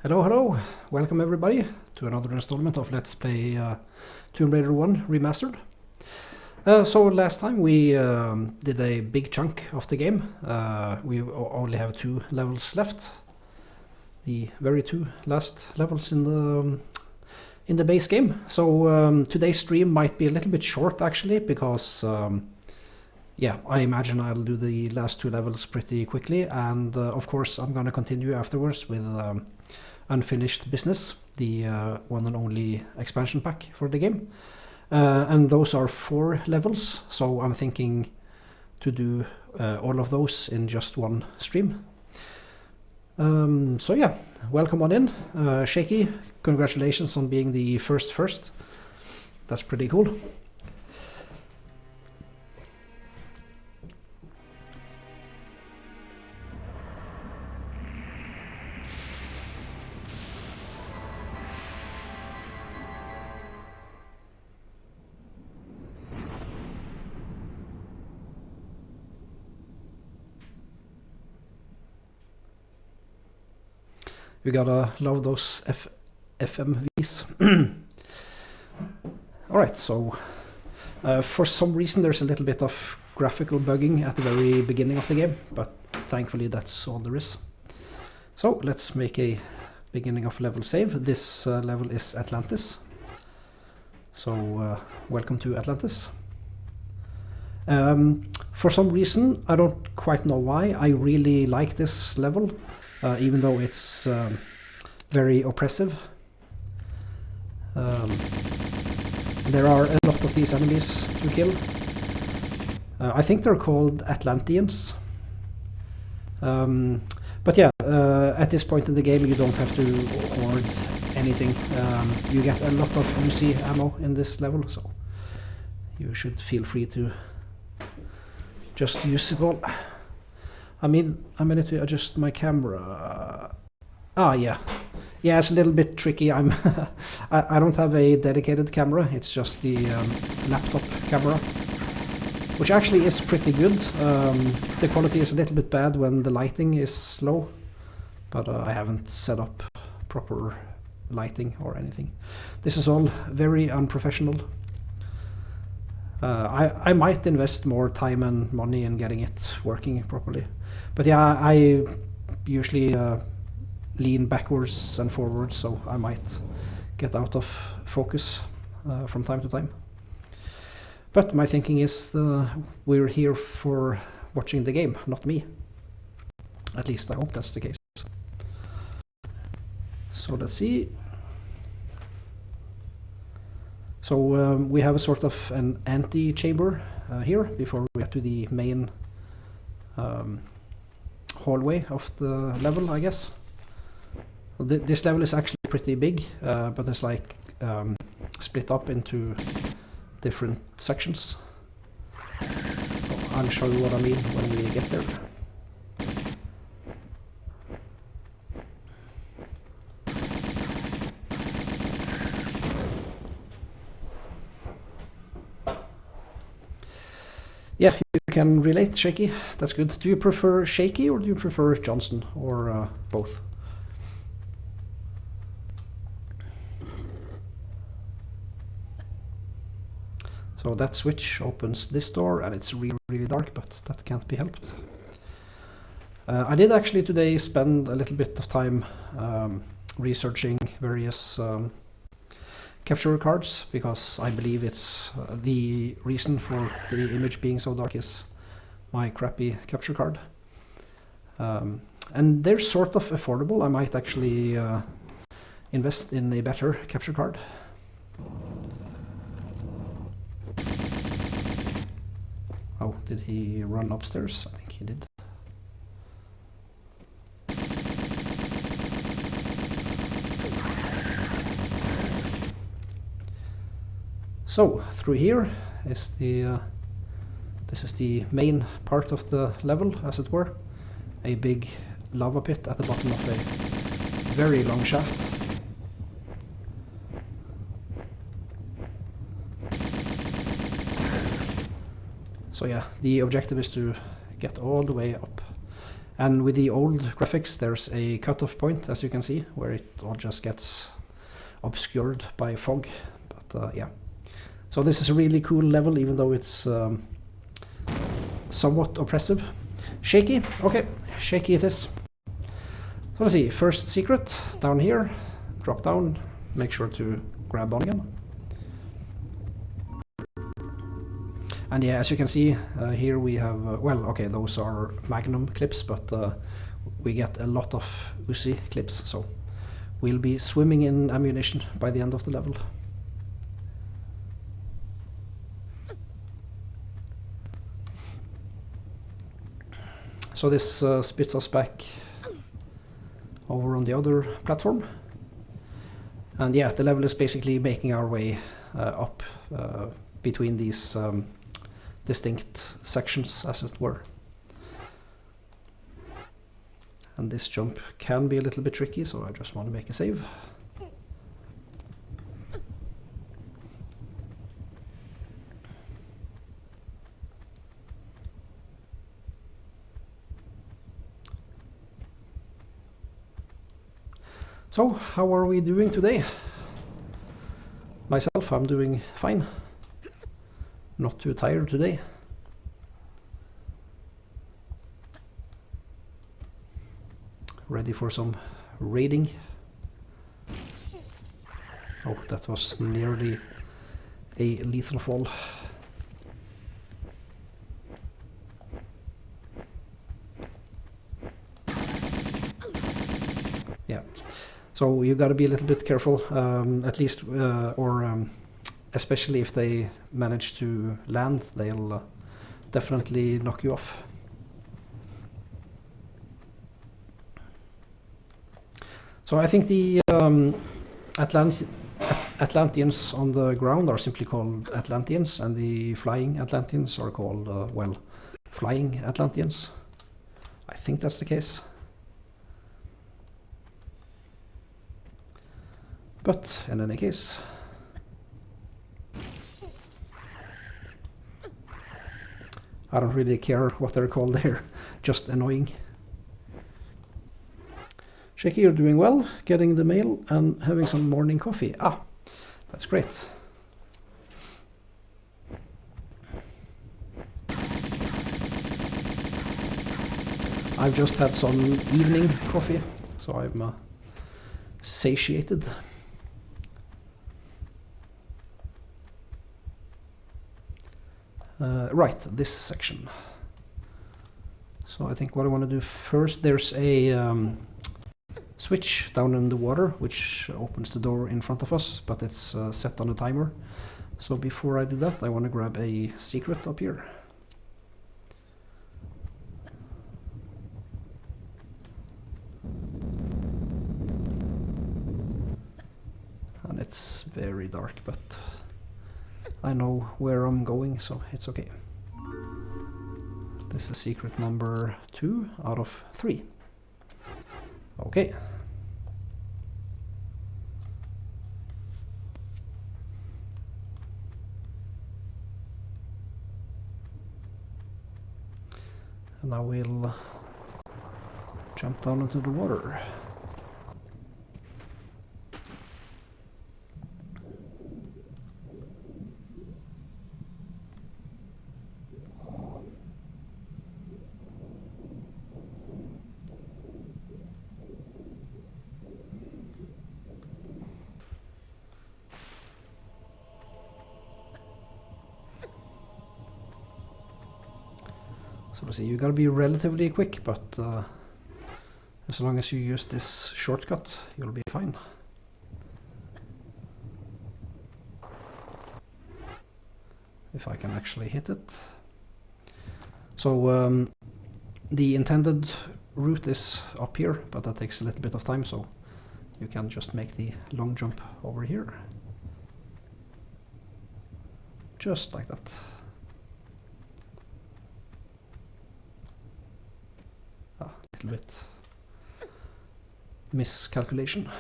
Hello, hello! Welcome everybody to another installment of Let's Play Tomb Raider 1 Remastered. So last time we did a big chunk of the game. We only have 2 levels left. The very 2 last levels in the base game. So today's stream might be a little bit short actually, because yeah, I imagine I'll do the last 2 levels pretty quickly, and of course I'm gonna continue afterwards with Unfinished Business, the one and only expansion pack for the game. And those are 4 levels, so I'm thinking to do all of those in just one stream. So yeah, welcome on in. Shaky, congratulations on being the first. That's pretty cool. You gotta love those FMVs. Alright, so for some reason there's a little bit of graphical bugging at the very beginning of the game, but thankfully that's all there is. So let's make a beginning of level save. This level is Atlantis. So welcome to Atlantis. For some reason, I don't quite know why, I really like this level. Even though it's very oppressive. There are a lot of these enemies to kill. I think they're called Atlanteans. But yeah, at this point in the game you don't have to hoard anything. You get a lot of Uzi ammo in this level, so you should feel free to just use it all. I mean, I managed to adjust my camera. Yeah, it's a little bit tricky. I don't have a dedicated camera. It's just the laptop camera, which actually is pretty good. The quality is a little bit bad when the lighting is low, but I haven't set up proper lighting or anything. This is all very unprofessional. I might invest more time and money in getting it working properly. But yeah, I usually lean backwards and forwards, so I might get out of focus from time to time. But my thinking is we're here for watching the game, not me. At least I hope that's the case. So let's see. So we have a sort of an ante-chamber here before we get to the main hallway of the level, I guess. This level is actually pretty big, but it's like split up into different sections. So I'll show you what I mean when we get there. Yeah, you can relate, Shaky. That's good. Do you prefer Shaky or do you prefer Johnson, or both? So that switch opens this door, and it's really dark, but that can't be helped. I did actually today spend a little bit of time researching various capture cards, because I believe it's the reason for the image being so dark is my crappy capture card. And they're sort of affordable. I might actually invest in a better capture card. Oh, did he run upstairs? I think he did. So through here is this is the main part of the level, as it were. A big lava pit at the bottom of a very long shaft. So yeah, the objective is to get all the way up And with the old graphics, there's a cutoff point, as you can see, where it all just gets obscured by fog. But yeah. So this is a really cool level, even though it's somewhat oppressive. Shaky, okay, shaky it is. So let's see, first secret, down here, drop down, make sure to grab on again. And yeah, as you can see, here we have, well, okay, those are Magnum clips, but we get a lot of Uzi clips, so we'll be swimming in ammunition by the end of the level. So this spits us back over on the other platform. And yeah, the level is basically making our way up between these distinct sections, as it were. And this jump can be a little bit tricky, so I just want to make a save. So, how are we doing today? Myself, I'm doing fine. Not too tired today. Ready for some raiding. Oh, that was nearly a lethal fall. Yeah. So you got to be a little bit careful, at least, especially if they manage to land, they'll definitely knock you off. So I think the Atlanteans on the ground are simply called Atlanteans, and the flying Atlanteans are called, well, flying Atlanteans. I think that's the case. But in any case, I don't really care what they're called there, just annoying. Shaky, you're doing well, getting the mail and having some morning coffee. Ah, that's great. I've just had some evening coffee, so I'm satiated. Right, this section. So I think what I want to do first, there's a switch down in the water which opens the door in front of us, but it's set on a timer. So before I do that, I want to grab a secret up here. And it's very dark, but I know where I'm going, so it's okay. This is secret number 2 out of 3. Okay. And I will jump down into the water. So let's see, you gotta be relatively quick, but as long as you use this shortcut, you'll be fine. If I can actually hit it. So the intended route is up here, but that takes a little bit of time, so you can just make the long jump over here. Just like that. A little bit miscalculation.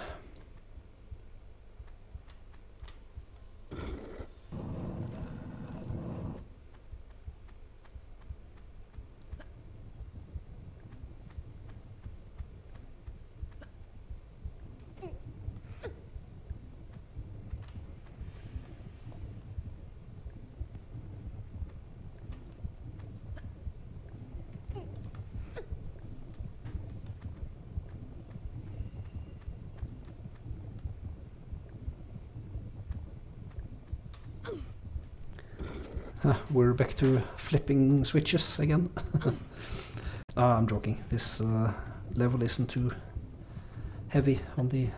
We're back to flipping switches again. I'm joking. This level isn't too heavy on the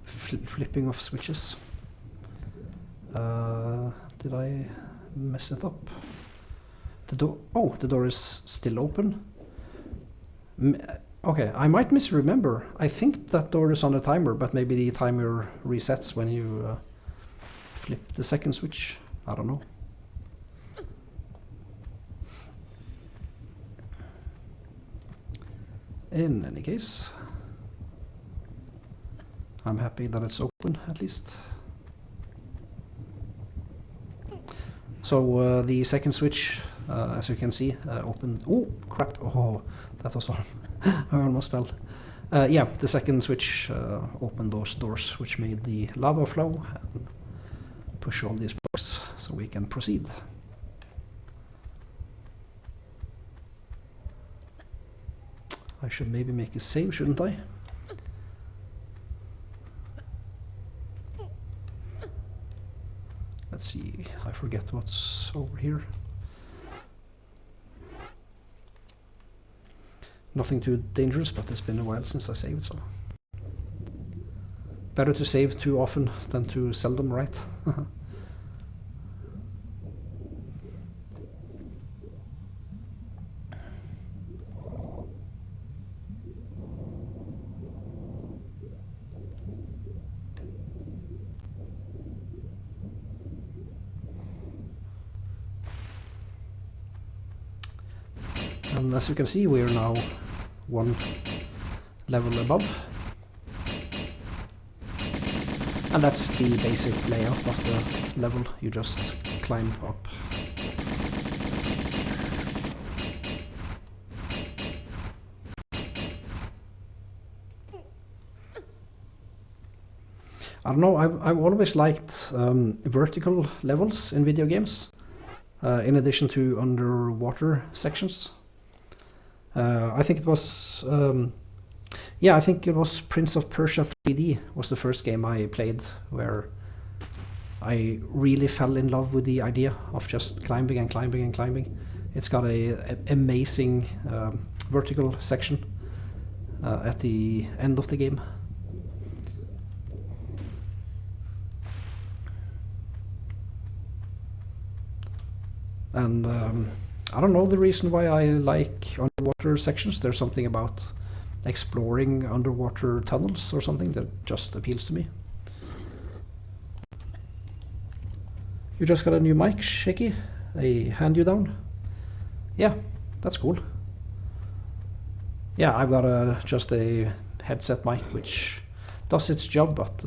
flipping of switches. Did I mess it up? The door. Oh, the door is still open. Okay, I might misremember. I think that door is on a timer, but maybe the timer resets when you flip the second switch. I don't know. In any case, I'm happy that it's open at least. So the second switch, as you can see, opened. Oh crap! Oh, that was all. I almost fell. Yeah, the second switch opened those doors, which made the lava flow and push all these blocks, so we can proceed. I should maybe make a save, shouldn't I? Let's see, I forget what's over here. Nothing too dangerous, but it's been a while since I saved, so... Better to save too often than too seldom, right? And as you can see, we are now one level above. And that's the basic layout of the level. You just climb up. I don't know, I've always liked vertical levels in video games, in addition to underwater sections. I think it was, yeah, I think it was Prince of Persia 3D was the first game I played where I really fell in love with the idea of just climbing and climbing and climbing. It's got a amazing vertical section at the end of the game. And I don't know the reason why I like underwater sections. There's something about exploring underwater tunnels or something that just appeals to me. You just got a new mic, Shaky? A hand you down? Yeah, that's cool. Yeah, I've got just a headset mic which does its job, but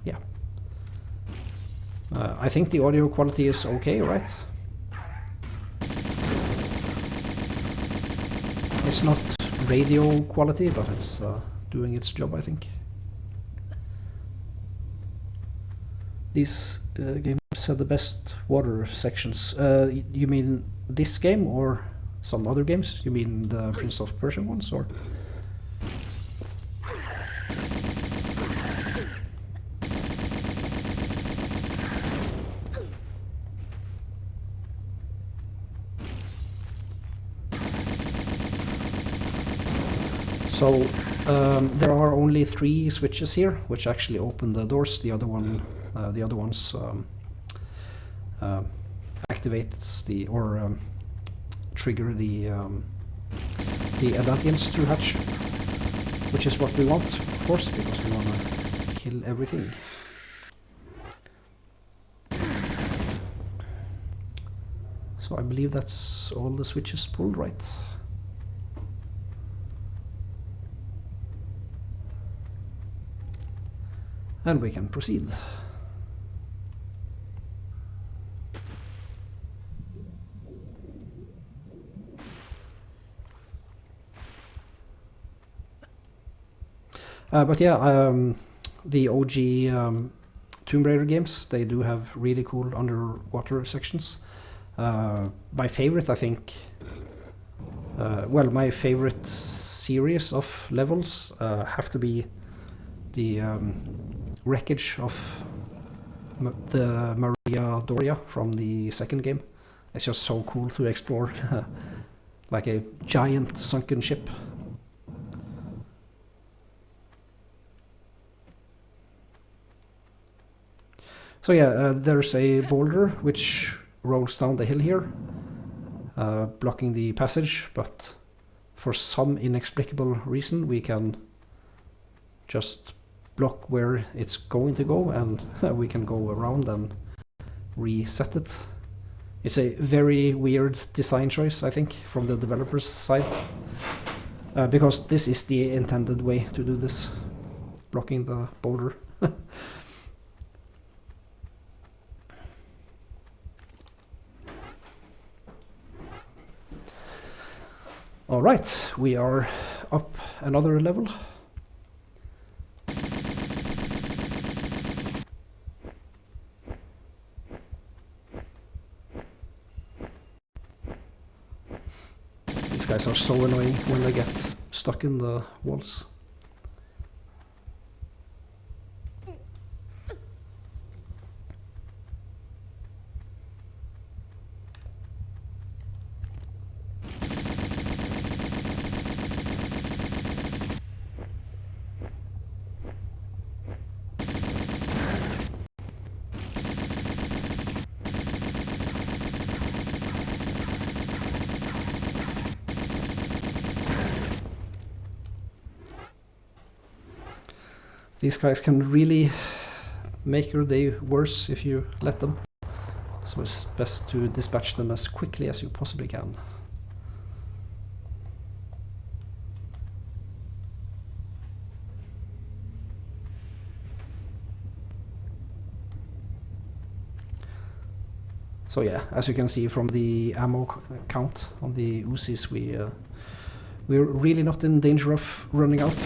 yeah. I think the audio quality is okay, right? It's not radio quality, but it's doing its job, I think. These games have the best water sections. You mean this game or some other games? You mean the Prince of Persia ones, or? So there are only 3 switches here, which actually open the doors. The other ones activates the or trigger the Atlantis to hatch, which is what we want, of course, because we want to kill everything. So I believe that's all the switches pulled, right? And we can proceed. But yeah, the OG Tomb Raider games, they do have really cool underwater sections. My favorite, I think, well, my favorite series of levels have to be the wreckage of the Maria Doria from the second game. It's just so cool to explore like a giant sunken ship. So yeah, there's a boulder which rolls down the hill here, blocking the passage, but for some inexplicable reason we can just block where it's going to go, and we can go around and reset it. It's a very weird design choice, I think, from the developer's side, because this is the intended way to do this, blocking the boulder. All right, we are up another level. These guys are so annoying when they get stuck in the walls. These guys can really make your day worse if you let them, so it's best to dispatch them as quickly as you possibly can. So yeah, as you can see from the ammo count on the Uzis, we're really not in danger of running out.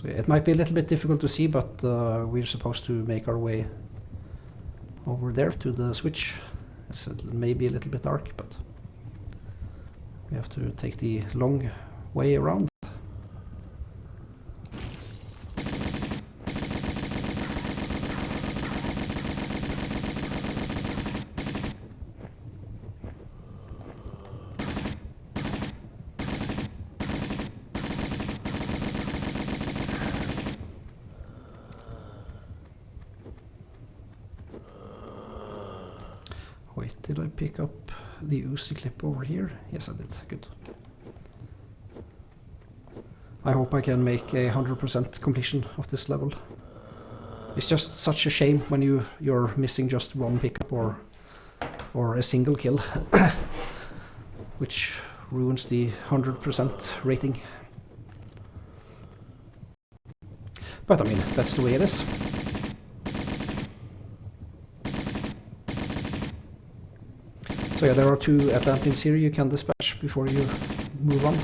It might be a little bit difficult to see, but we're supposed to make our way over there to the switch. It's maybe a little bit dark, but we have to take the long way around. Wait, did I pick up the Uzi clip over here? Yes, I did. Good. I hope I can make a 100% completion of this level. It's just such a shame when you're missing just one pickup or a single kill, which ruins the 100% rating. But I mean, that's the way it is. So yeah, there are 2 Atlantis here you can dispatch before you move on.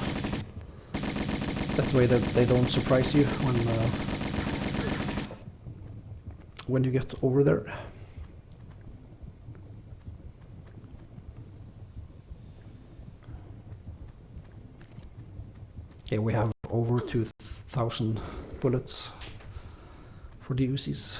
That way that they don't surprise you when you get over there. Okay, we have over 2,000 bullets for the Uzis.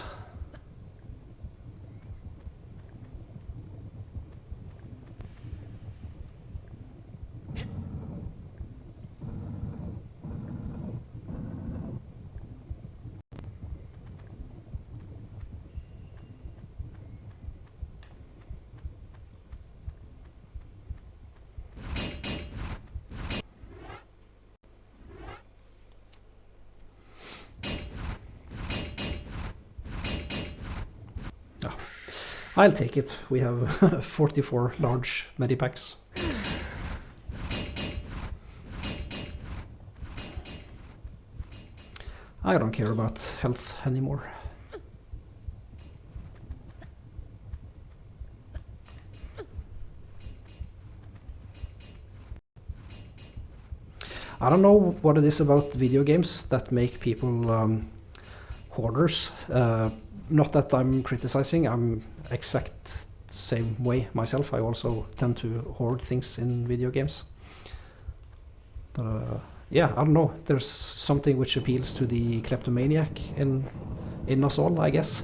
I'll take it. We have 44 large Medi packs. I don't care about health anymore. I don't know what it is about video games that make people hoarders. Not that I'm criticizing, I'm exact same way myself. I also tend to hoard things in video games. But yeah, I don't know. There's something which appeals to the kleptomaniac in us all, I guess.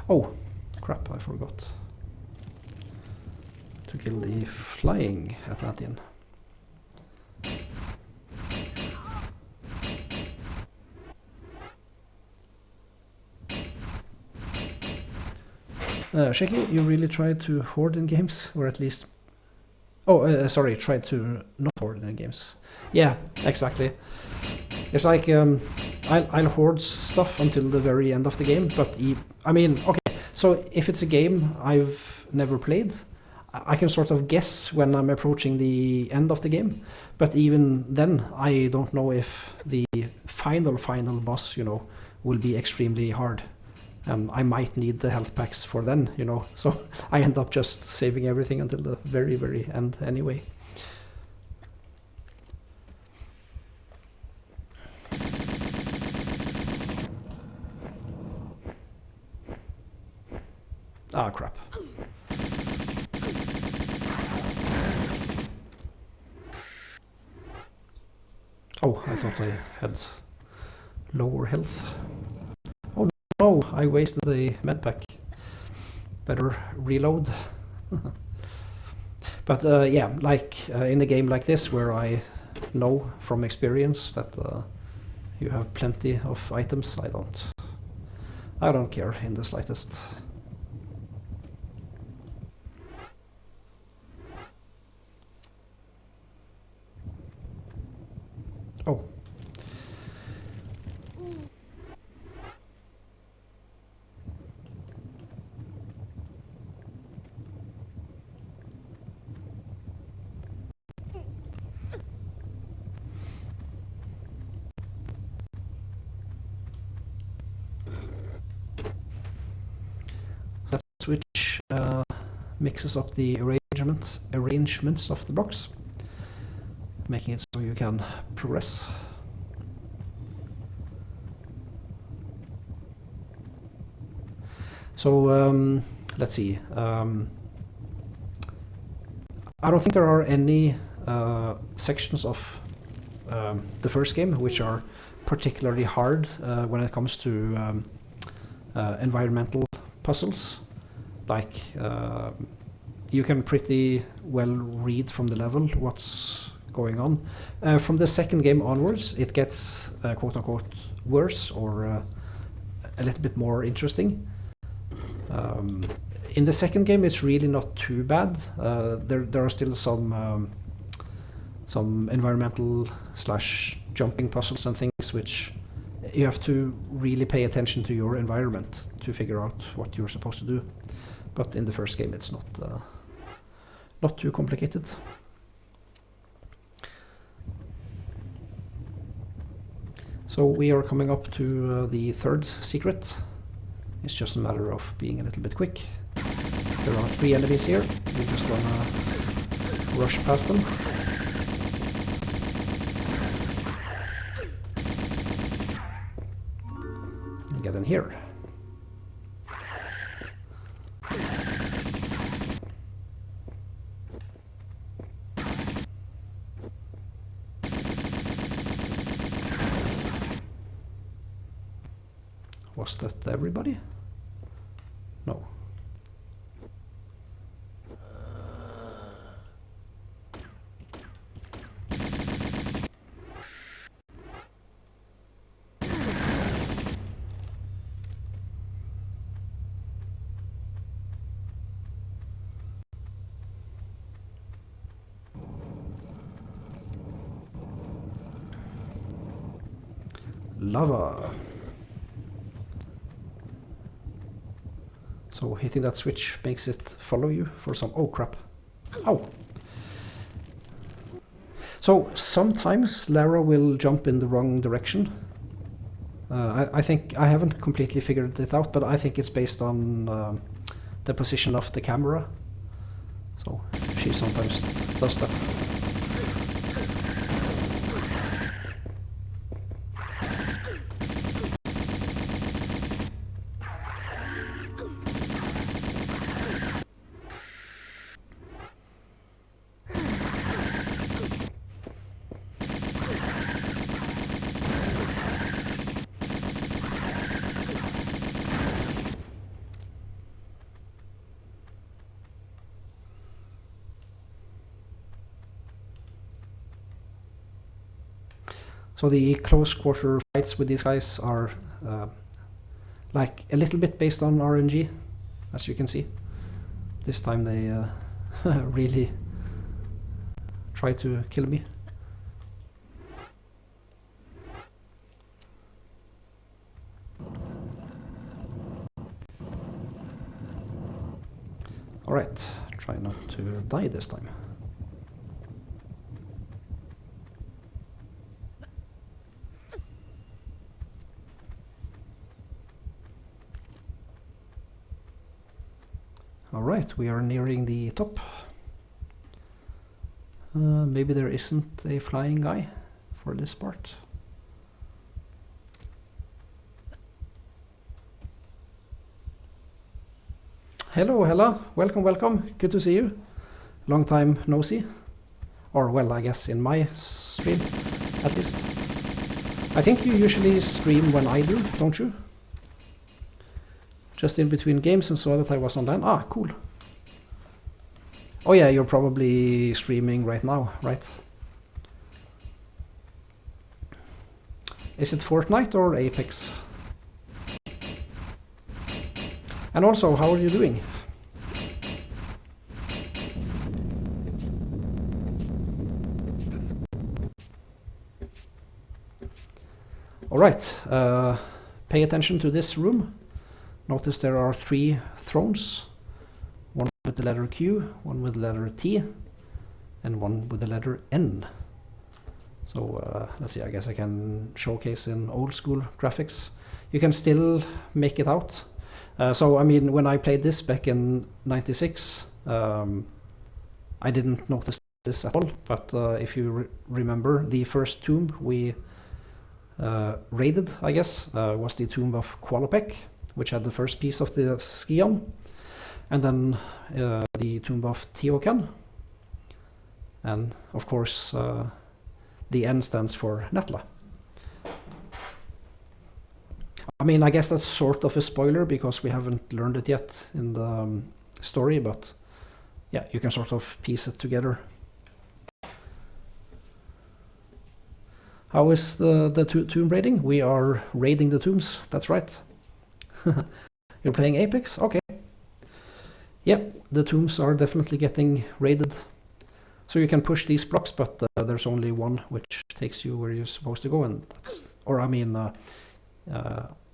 Oh, crap! I forgot to kill the flying Atlantean. Shaky, you really tried to hoard in games, or at least... Oh, sorry, tried to not hoard in games. Yeah, exactly. It's like, I'll hoard stuff until the very end of the game, but I mean, okay, so if it's a game I've never played, I can sort of guess when I'm approaching the end of the game, but even then, I don't know if the final boss, you know, will be extremely hard. I might need the health packs for then, you know, so I end up just saving everything until the very, very end anyway. Ah, crap. Oh, I thought I had lower health. Oh no, I wasted the med pack. Better reload. But yeah, like in a game like this where I know from experience that you have plenty of items, I don't care in the slightest. Oh. That switch mixes up the arrangements of the blocks, making it so you can progress. So let's see. I don't think there are any sections of the first game which are particularly hard when it comes to environmental puzzles. Like you can pretty well read from the level what's going on. From the second game onwards, it gets quote-unquote worse or a little bit more interesting. In the second game, it's really not too bad. There are still some environmental / jumping puzzles and things which you have to really pay attention to your environment to figure out what you're supposed to do. But in the first game, it's not too complicated. So we are coming up to the third secret. It's just a matter of being a little bit quick. There are 3 enemies here. We're just gonna rush past them. And get in here. Was that everybody? No. Lava. So hitting that switch makes it follow you for some... Oh crap. Ow. So sometimes Lara will jump in the wrong direction. I think I haven't completely figured it out, but I think it's based on the position of the camera. So she sometimes does that. So the close quarter fights with these guys are like a little bit based on RNG, as you can see. This time they really try to kill me. Alright, try not to die this time. Alright, we are nearing the top. Maybe there isn't a flying guy for this part. Hello, Hella. Welcome, welcome. Good to see you. Long time no see. Or, well, I guess in my stream, at least. I think you usually stream when I do, don't you? Just in between games and saw that I was online. Ah, cool. Oh yeah, you're probably streaming right now, right? Is it Fortnite or Apex? And also, how are you doing? Alright, pay attention to this room. Notice there are 3 thrones. One with the letter Q, one with the letter T, and one with the letter N. So let's see, I guess I can showcase in old school graphics. You can still make it out. So I mean, when I played this back in '96, I didn't notice this at all, but if you remember, the first tomb we raided, I guess, was the tomb of Qualopec, which had the first piece of the Skion, and then the tomb of Teokan, and of course the N stands for Natla. I mean, I guess that's sort of a spoiler because we haven't learned it yet in the story, but yeah, you can sort of piece it together. How is the tomb raiding? We are raiding the tombs, that's right. You're playing Apex? Okay. Yeah, the tombs are definitely getting raided. So you can push these blocks, but there's only one which takes you where you're supposed to go, and that's, or I mean,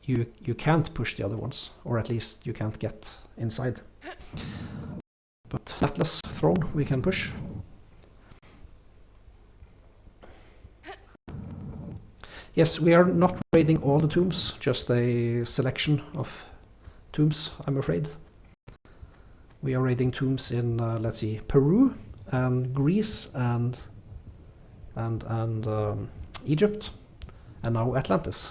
you can't push the other ones, or at least you can't get inside. But Atlas throne we can push. Yes, we are not raiding all the tombs, just a selection of tombs, I'm afraid. We are raiding tombs in, let's see, Peru and Greece and Egypt, and now Atlantis,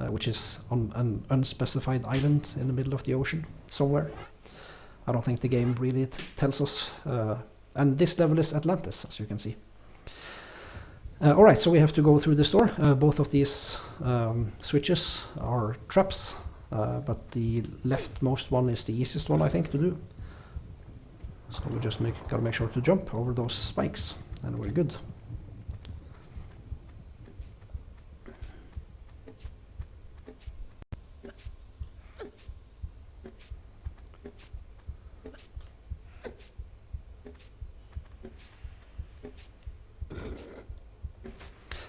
which is on an unspecified island in the middle of the ocean somewhere. I don't think the game really tells us. And this level is Atlantis, as you can see. Alright, so we have to go through this door. Both of these switches are traps, but the leftmost one is the easiest one, I think, to do. So we just gotta make sure to jump over those spikes, and we're good.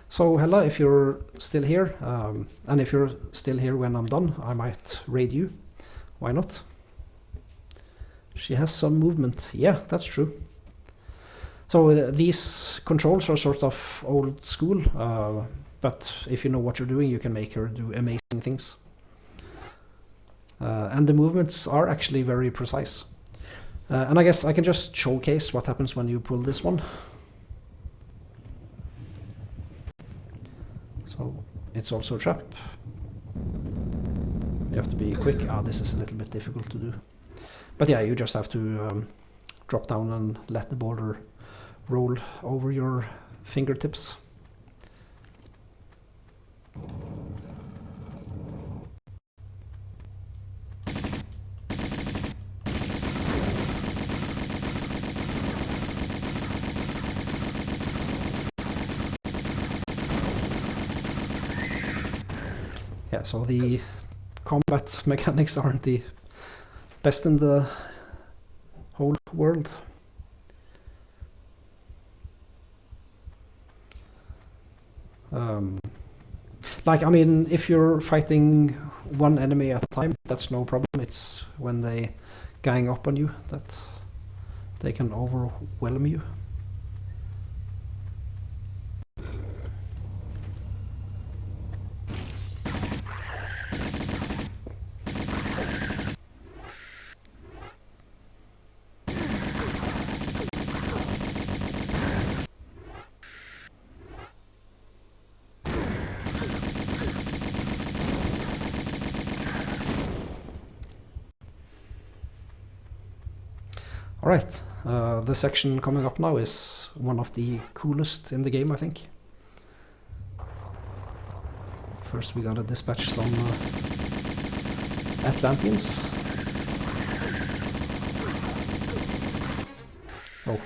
So Hella, if you're still here, and if you're still here when I'm done, I might raid you. Why not? She has some movement. Yeah, that's true. So these controls are sort of old school, but if you know what you're doing, you can make her do amazing things. And the movements are actually very precise. And I guess I can just showcase what happens when you pull this one. So it's also a trap. You have to be quick. This is a little bit difficult to do. But yeah, you just have to drop down and let the boulder roll over your fingertips. Yeah, so the combat mechanics aren't the best in the whole world. Like, I mean, if you're fighting one enemy at a time, that's no problem. It's when they gang up on you that they can overwhelm you. Alright, the section coming up now is one of the coolest in the game, I think. First we gotta dispatch some Atlanteans. Oh,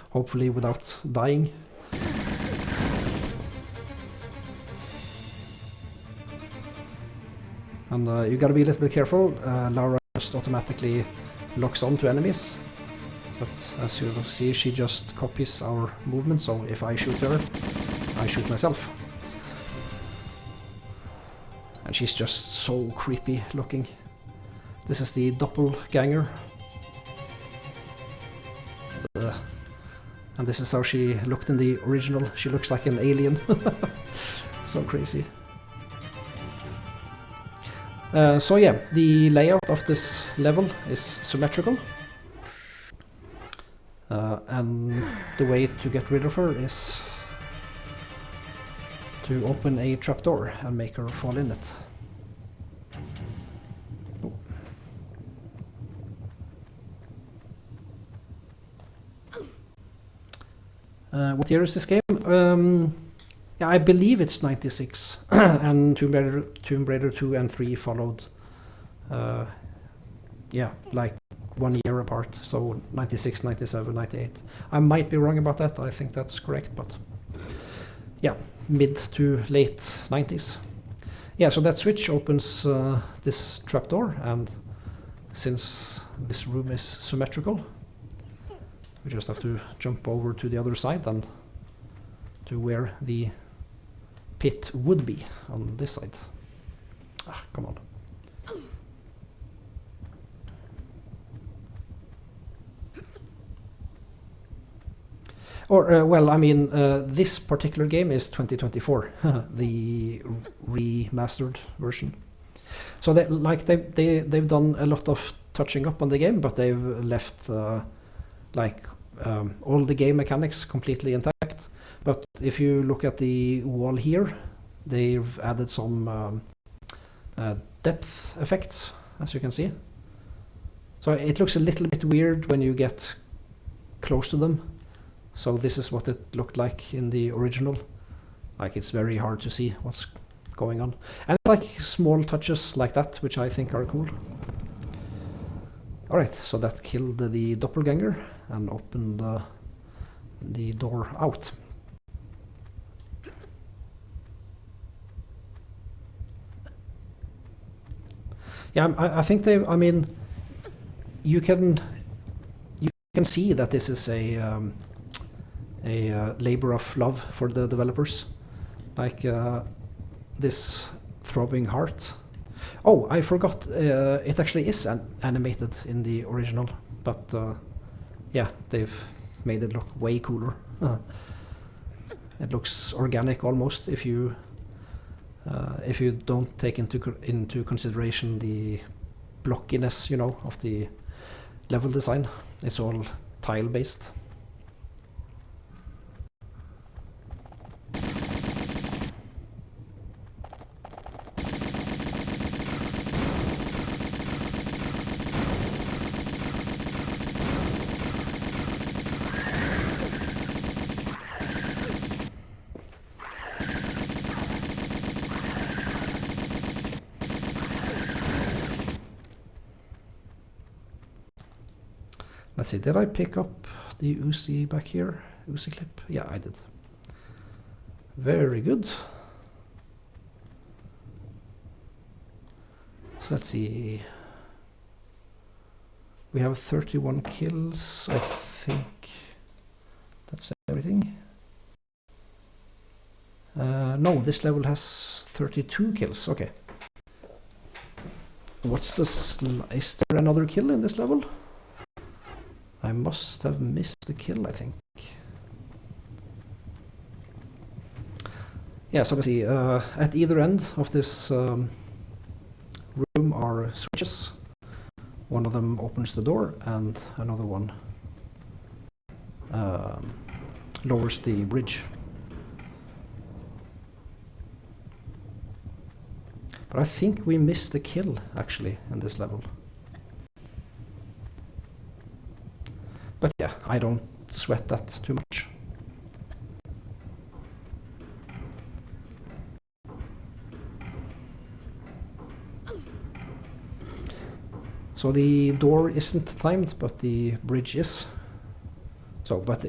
hopefully without dying. And you gotta be a little bit careful. Lara just automatically locks on to enemies. But as you will see, she just copies our movement, so if I shoot her, I shoot myself. And she's just so creepy looking. This is the doppelganger. And this is how she looked in the original. She looks like an alien. So crazy. So yeah, the layout of this level is symmetrical. And the way to get rid of her is to open a trapdoor and make her fall in it. What year is this game? Yeah, I believe it's 96, and Tomb Raider 2 and 3 followed, yeah, like 1 year apart, so 96, 97, 98. I might be wrong about that, I think that's correct, but yeah, mid to late 90s. Yeah, so that switch opens this trapdoor, and since this room is symmetrical, we just have to jump over to the other side and to where the pit would be on this side. Ah, come on. Or, well, I mean, this particular game is 2024, the remastered version. So they've done a lot of touching up on the game, but they've left like all the game mechanics completely intact. But if you look at the wall here, they've added some depth effects, as you can see. So it looks a little bit weird when you get close to them. So this is what it looked like in the original. Like, it's very hard to see what's going on. And like small touches like that, which I think are cool. Alright, so that killed the doppelganger and opened the door out. Yeah, I think they, I mean, you can see that this is a labor of love for the developers. Like this throbbing heart. Oh, I forgot, it actually is animated in the original, but yeah, they've made it look way cooler. It looks organic almost if you don't take into consideration the blockiness, you know, of the level design. It's all tile based. Let's see, did I pick up the Uzi back here? Uzi clip? Yeah, I did. Very good. So let's see. We have 31 kills, I think. That's everything. No, this level has 32 kills. Okay. What's this? Is there another kill in this level? I must have missed the kill, I think. Yeah, so let's see. At either end of this room are switches. One of them opens the door, and another one lowers the bridge. But I think we missed a kill, actually, in this level. But yeah, I don't sweat that too much. So the door isn't timed, but the bridge is. So, but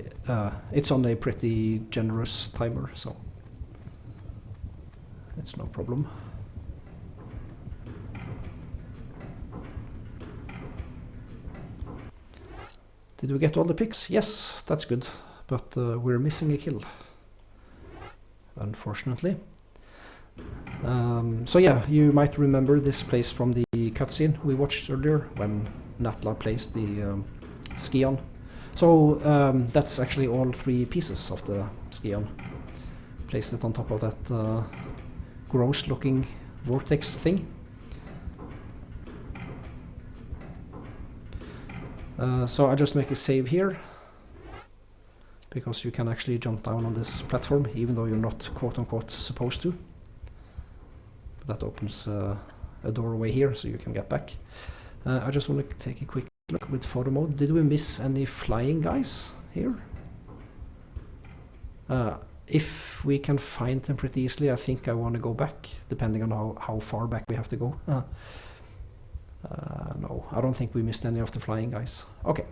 it's on a pretty generous timer, so it's no problem. Did we get all the picks? Yes, that's good, but we're missing a kill, unfortunately. So yeah, you might remember this place from the cutscene we watched earlier when Natla plays the Skion. So that's actually all 3 pieces of the Skion. Placed it on top of that gross looking vortex thing. So I just make a save here, because you can actually jump down on this platform even though you're not quote-unquote supposed to. But that opens a doorway here so you can get back. I just want to take a quick look with photo mode. Did we miss any flying guys here? If we can find them pretty easily, I think I want to go back, depending on how far back we have to go. No, I don't think we missed any of the flying guys. Okay,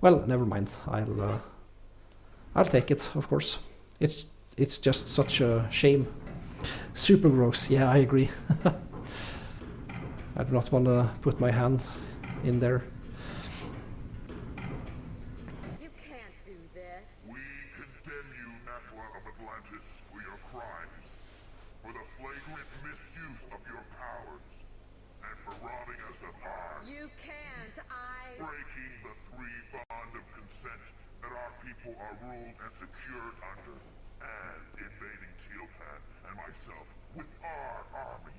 well, never mind. I'll take it, of course. It's just such a shame. Super gross. Yeah, I agree. I do not want to put my hand in there. You can't do this. We condemn you, Natla of Atlantis, for your crimes, for the flagrant misuse of your powers, and for robbing us of our... You can't. breaking the 3 bond of consent that our people are ruled and secured under, and invading Teal'c and myself with our army,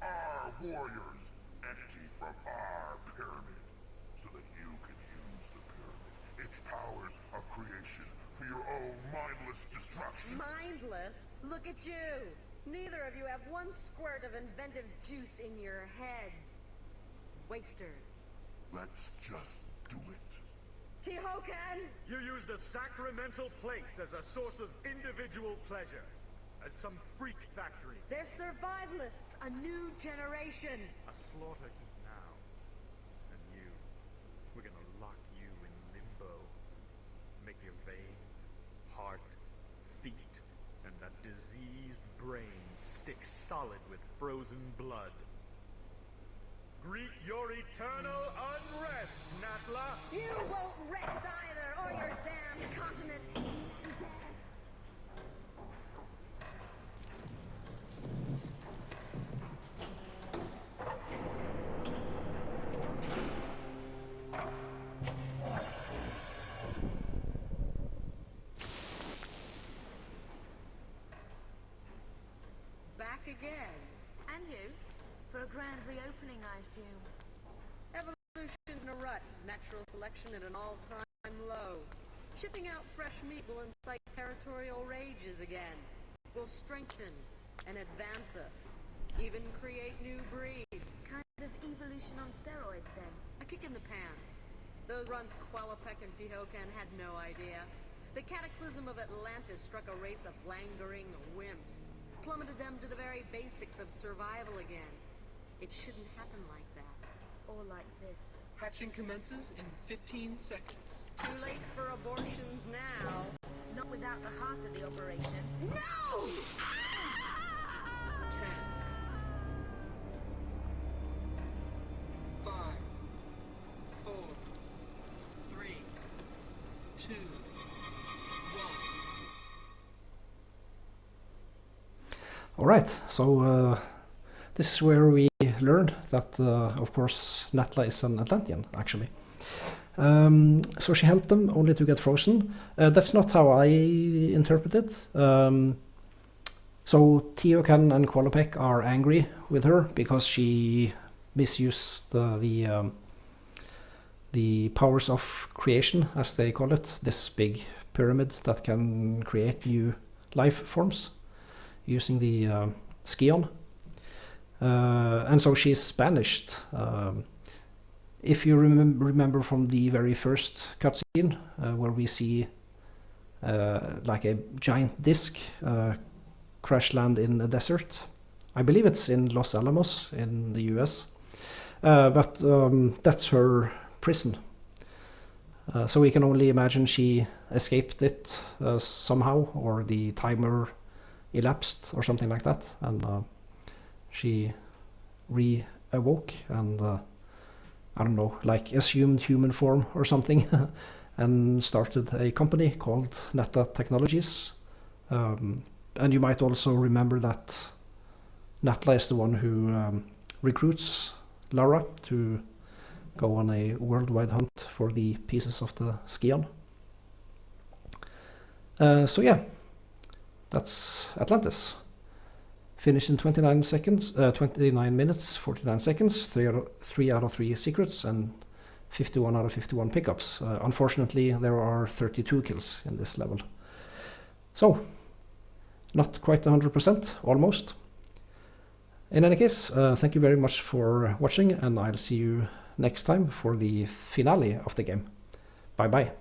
our warriors, entity from our pyramid, so that you can use the pyramid, its powers of creation, for your own mindless destruction. Mindless? Look at you! Neither of you have 1 squirt of inventive juice in your heads. Wasters. Let's just do it. Tehokan! You use the sacramental place as a source of individual pleasure. As some freak factory. They're survivalists, a new generation. A slaughter heap now. And you. We're gonna lock you in limbo. Make your veins, heart, feet, and that diseased brain stick solid with frozen blood. Greet your eternal unrest, Natla! You won't rest either, or your damned continent in death. Back again. And you? For a grand reopening, I assume. Evolution's in a rut. Natural selection at an all-time low. Shipping out fresh meat will incite territorial rages again. Will strengthen and advance us. Even create new breeds. Kind of evolution on steroids, then. A kick in the pants. Those runs Qualipec and Tehokan had no idea. The cataclysm of Atlantis struck a race of langering wimps. Plummeted them to the very basics of survival again. It shouldn't happen like that. Or like this. Hatching commences in 15 seconds. Too late for abortions now. Not without the heart of the operation. No! 10, Alright, so this is where we learned that, of course, Natla is an Atlantean, actually. So she helped them only to get frozen. That's not how I interpret it. So Teokan and Qualopec are angry with her because she misused the powers of creation, as they call it, this big pyramid that can create new life forms using the Scion. And so she's banished. If you remember from the very first cutscene, where we see like a giant disc crash land in a desert. I believe it's in Los Alamos in the US, but that's her prison. So we can only imagine she escaped it somehow, or the timer elapsed or something like that, and she re-awoke and I don't know, like assumed human form or something, and started a company called Natla Technologies. And you might also remember that Natla is the one who recruits Lara to go on a worldwide hunt for the pieces of the Scion. So yeah, that's Atlantis. Finished in 29 seconds, 29 minutes, 49 seconds, 3 out of 3 secrets, and 51 out of 51 pickups. Unfortunately, there are 32 kills in this level. So, not quite 100%, almost. In any case, thank you very much for watching, and I'll see you next time for the finale of the game. Bye bye.